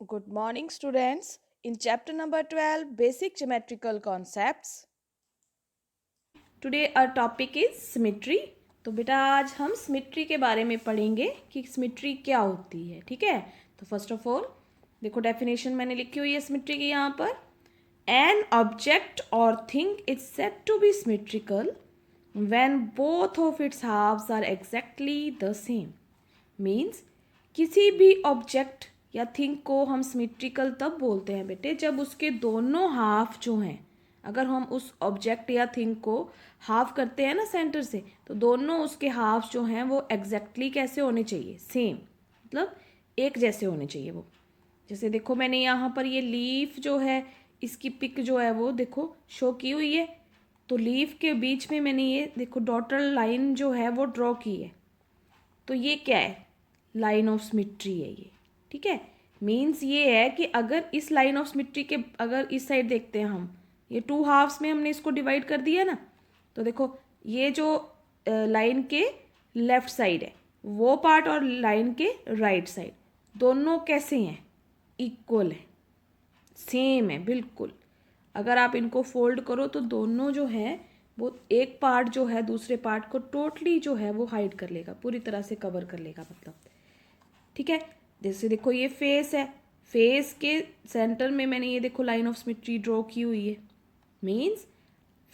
Good morning, students. In chapter number 12, Basic Geometrical Concepts, today our topic is symmetry. तो बेटा आज हम symmetry के बारे में पढ़ेंगे कि सिमेट्री क्या होती है. ठीक है, तो फर्स्ट ऑफ ऑल देखो डेफिनेशन मैंने लिखी हुई है सिमेट्री की यहाँ पर. एन ऑब्जेक्ट और thing is said to be symmetrical when both of its halfs are exactly the same. Means किसी भी ऑब्जेक्ट या थिंग को हम सिमेट्रिकल तब बोलते हैं बेटे जब उसके दोनों हाफ जो हैं, अगर हम उस ऑब्जेक्ट या थिंग को हाफ करते हैं ना सेंटर से, तो दोनों उसके हाफ जो हैं वो एग्जैक्टली कैसे होने चाहिए, सेम, मतलब एक जैसे होने चाहिए वो. जैसे देखो मैंने यहाँ पर ये लीफ जो है इसकी पिक जो है वो देखो शो की हुई है. तो लीफ के बीच में मैंने ये देखो डॉटर लाइन जो है वो ड्रॉ की है. तो ये क्या है, लाइन ऑफ सिमेट्री है ये. ठीक है, मीन्स ये है कि अगर इस लाइन ऑफ सिमेट्री के अगर इस साइड देखते हैं हम, ये टू हाफ्स में हमने इसको डिवाइड कर दिया ना, तो देखो ये जो लाइन के लेफ्ट साइड है वो पार्ट और लाइन के राइट साइड दोनों कैसे हैं, इक्वल है, सेम है बिल्कुल. अगर आप इनको फोल्ड करो तो दोनों जो है वो एक पार्ट जो है दूसरे पार्ट को टोटली जो है वो हाइड कर लेगा, पूरी तरह से कवर कर लेगा मतलब. ठीक है, जैसे देखो ये फेस है, फेस के सेंटर में मैंने ये देखो लाइन ऑफ सिमेट्री ड्रॉ की हुई है. मीन्स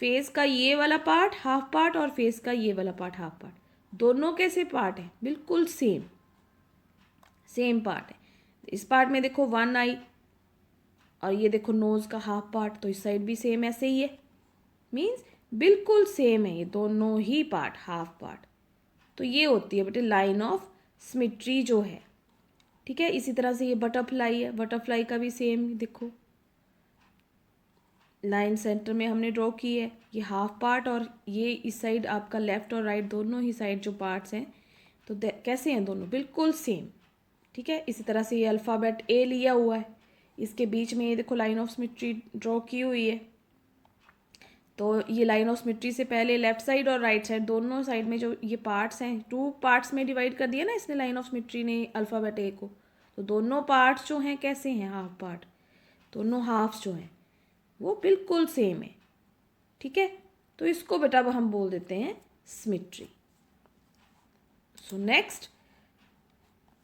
फेस का ये वाला पार्ट हाफ पार्ट और फेस का ये वाला पार्ट हाफ पार्ट, दोनों कैसे पार्ट हैं, बिल्कुल सेम सेम पार्ट है. इस पार्ट में देखो वन आई और ये देखो नोज का हाफ पार्ट, तो इस साइड भी सेम ऐसे ही है. मीन्स बिल्कुल सेम है ये दोनों ही पार्ट हाफ पार्ट. तो ये होती है बेटे लाइन ऑफ सिमेट्री जो है. ठीक है, इसी तरह से ये बटरफ्लाई है, बटरफ्लाई का भी सेम देखो लाइन सेंटर में हमने ड्रॉ की है, ये हाफ पार्ट और ये इस साइड आपका लेफ्ट और राइट दोनों ही साइड जो पार्ट्स हैं तो कैसे हैं दोनों, बिल्कुल सेम. ठीक है, इसी तरह से ये अल्फ़ाबेट ए लिया हुआ है, इसके बीच में ये देखो लाइन ऑफ सिमेट्री ड्रॉ की हुई है. तो ये लाइन ऑफ सिमेट्री से पहले लेफ्ट साइड और राइट साइड दोनों साइड में जो ये पार्ट्स हैं टू पार्ट्स में डिवाइड कर दिया ना इसने लाइन ऑफ सिमेट्री ने अल्फ़ाबेट ए को. तो दोनों पार्ट्स जो हैं कैसे हैं, हाफ पार्ट, दोनों हाफ्स जो हैं वो बिल्कुल सेम है. ठीक है, तो इसको बेटा अब हम बोल देते हैं सिमेट्री. सो नेक्स्ट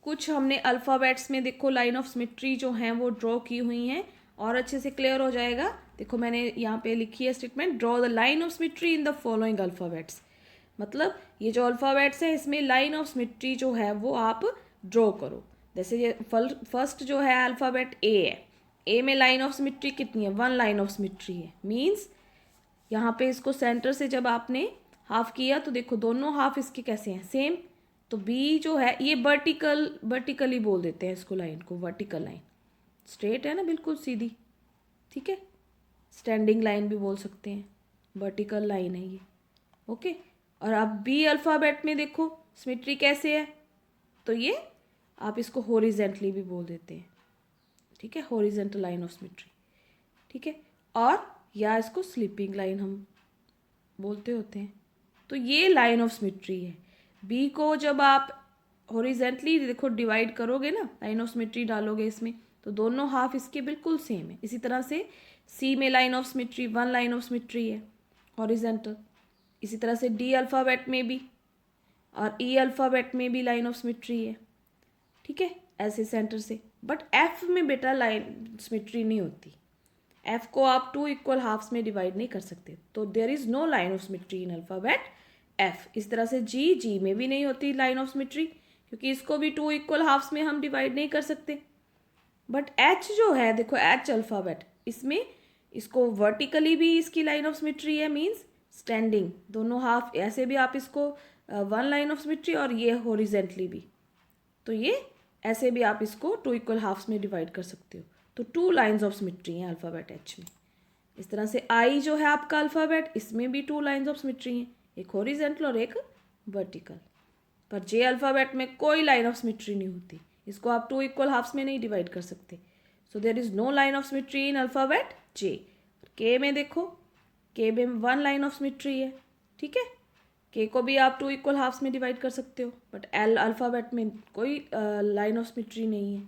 कुछ हमने अल्फ़ाबेट्स में देखो लाइन ऑफ सिमेट्री जो हैं वो ड्रॉ की हुई हैं और अच्छे से क्लियर हो जाएगा. देखो मैंने यहाँ पे लिखी है statement, draw the line of symmetry in the following alphabets. मतलब ये जो अल्फ़ाबेट्स हैं इसमें लाइन ऑफ सिमेट्री जो है वो आप ड्रॉ करो. जैसे ये फर्स्ट जो है अल्फ़ाबेट ए है, ए में लाइन ऑफ सिमेट्री कितनी है, वन लाइन ऑफ सिमेट्री है. मीन्स यहाँ पे इसको सेंटर से जब आपने हाफ किया तो देखो दोनों हाफ इसके कैसे हैं, सेम. तो बी जो है ये वर्टिकली बोल देते हैं इसको, लाइन को वर्टिकल लाइन, स्ट्रेट है ना बिल्कुल सीधी. ठीक है, स्टैंडिंग लाइन भी बोल सकते हैं, वर्टिकल लाइन है ये. ओके, और अब बी अल्फ़ाबेट में देखो सिमेट्री कैसे है, तो ये आप इसको हॉरिजेंटली भी बोल देते हैं. ठीक है, हॉरिजेंटल लाइन ऑफ सिमेट्री. ठीक है, और या इसको स्लीपिंग लाइन हम बोलते होते हैं. तो ये लाइन ऑफ सिमेट्री है. बी को जब आप हॉरिजेंटली देखो डिवाइड करोगे ना, लाइन ऑफ सिमेट्री डालोगे इसमें, तो दोनों हाफ इसके बिल्कुल सेम है. इसी तरह से सी में line of symmetry one line of symmetry है हॉरिजेंटल. इसी तरह से डी अल्फ़ाबेट में भी और ई अल्फ़ाबेट में भी लाइन ऑफ सिमेट्री है. ठीक है, ऐसे सेंटर से. बट एफ में बेटा लाइन सिमेट्री नहीं होती, एफ को आप टू इक्वल हाफ्स में डिवाइड नहीं कर सकते, तो there is no line of symmetry in alphabet F. इस तरह से जी में भी नहीं होती लाइन ऑफ सिमेट्री, क्योंकि इसको भी टू इक्वल हाफ्स में हम डिवाइड नहीं कर सकते. बट एच जो है देखो, एच अल्फ़ाबेट, इसमें इसको वर्टिकली भी इसकी लाइन ऑफ सिमेट्री है, मीन्स स्टैंडिंग दोनों हाफ, ऐसे भी आप इसको वन लाइन ऑफ सिमेट्री और ये हॉरिजेंटली भी, तो ये ऐसे भी आप इसको टू इक्वल हाफ्स में डिवाइड कर सकते हो. तो टू लाइंस ऑफ सिमेट्री हैं अल्फ़ाबेट एच में. इस तरह से आई जो है आपका अल्फ़ाबेट, इसमें भी टू लाइंस ऑफ सिमेट्री हैं, एक हॉरिजेंटल और एक वर्टिकल. पर जे अल्फ़ाबेट में कोई लाइन ऑफ सिमेट्री नहीं होती, इसको आप टू इक्वल हाफ्स में नहीं डिवाइड कर सकते. So there is no line of symmetry in alphabet J. K में देखो, के में वन लाइन ऑफ सिमेट्री है. ठीक है, के को भी आप टू इक्वल हाफ्स में डिवाइड कर सकते हो, बट एल अल्फ़ाबेट में कोई लाइन ऑफ सिमेट्री नहीं है.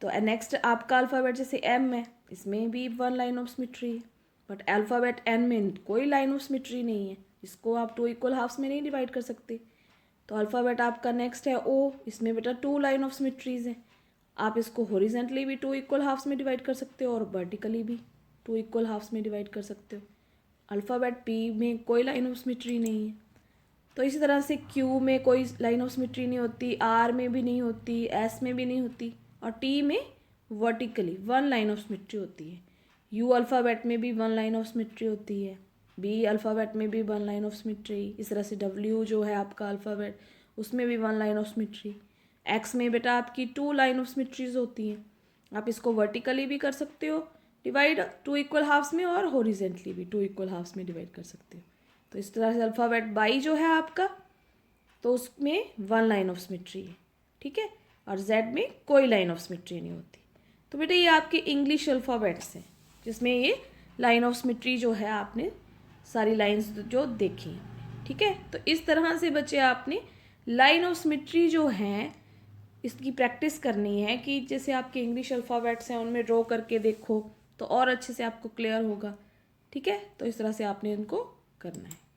तो नेक्स्ट आपका अल्फ़ाबेट जैसे एम है, इसमें भी वन लाइन ऑफ सिमेट्री है, बट अल्फ़ाबेट एन में कोई लाइन ऑफ सिमेट्री नहीं है, इसको आप टू इक्वल हाफ्स में नहीं डिवाइड कर सकते। तो अल्फ़ाबेट आपका नेक्स्ट है ओ, इसमें बेटा टू लाइन ऑफ सिमेट्रीज हैं, आप इसको हॉरिजेंटली भी टू इक्वल हाफ्स में डिवाइड कर सकते हो और वर्टिकली भी टू इक्वल हाफ्स में डिवाइड कर सकते हो। अल्फ़ाबेट पी में कोई लाइन ऑफ सिमेट्री नहीं है। तो इसी तरह से क्यू में कोई लाइन ऑफ सिमेट्री नहीं होती, आर में भी नहीं होती, एस में भी नहीं होती, और टी में vertically one line of symmetry होती है। यू अल्फ़ाबेट में भी वन लाइन ऑफ सिमेट्री होती है, बी अल्फ़ाबेट में भी वन लाइन ऑफ सिमेट्री, इस तरह से डब्ल्यू जो है आपका अल्फ़ाबेट उसमें भी one line of symmetry. X में बेटा आपकी टू लाइन ऑफ सिमेट्रीज होती हैं, आप इसको वर्टिकली भी कर सकते हो डिवाइड टू इक्वल हाफ्स में, और हॉरिजेंटली भी टू इक्वल हाफ्स में डिवाइड कर सकते हो। तो इस तरह से अल्फ़ाबेट बाई जो है आपका, तो उसमें वन लाइन ऑफ सिमेट्री है, ठीक है, और जेड में कोई लाइन ऑफ सिमेट्री नहीं होती। तो बेटा ये आपके इंग्लिश अल्फ़ाबेट्स हैं जिसमें ये लाइन ऑफ सिमेट्री जो है आपने सारी लाइंस जो देखी हैं, ठीक है। तो इस तरह से बच्चे आपने लाइन ऑफ सिमेट्री जो हैं इसकी प्रैक्टिस करनी है, कि जैसे आपके इंग्लिश अल्फ़ाबेट्स हैं उनमें ड्रॉ करके देखो तो और अच्छे से आपको क्लियर होगा, ठीक है। तो इस तरह से आपने इनको करना है।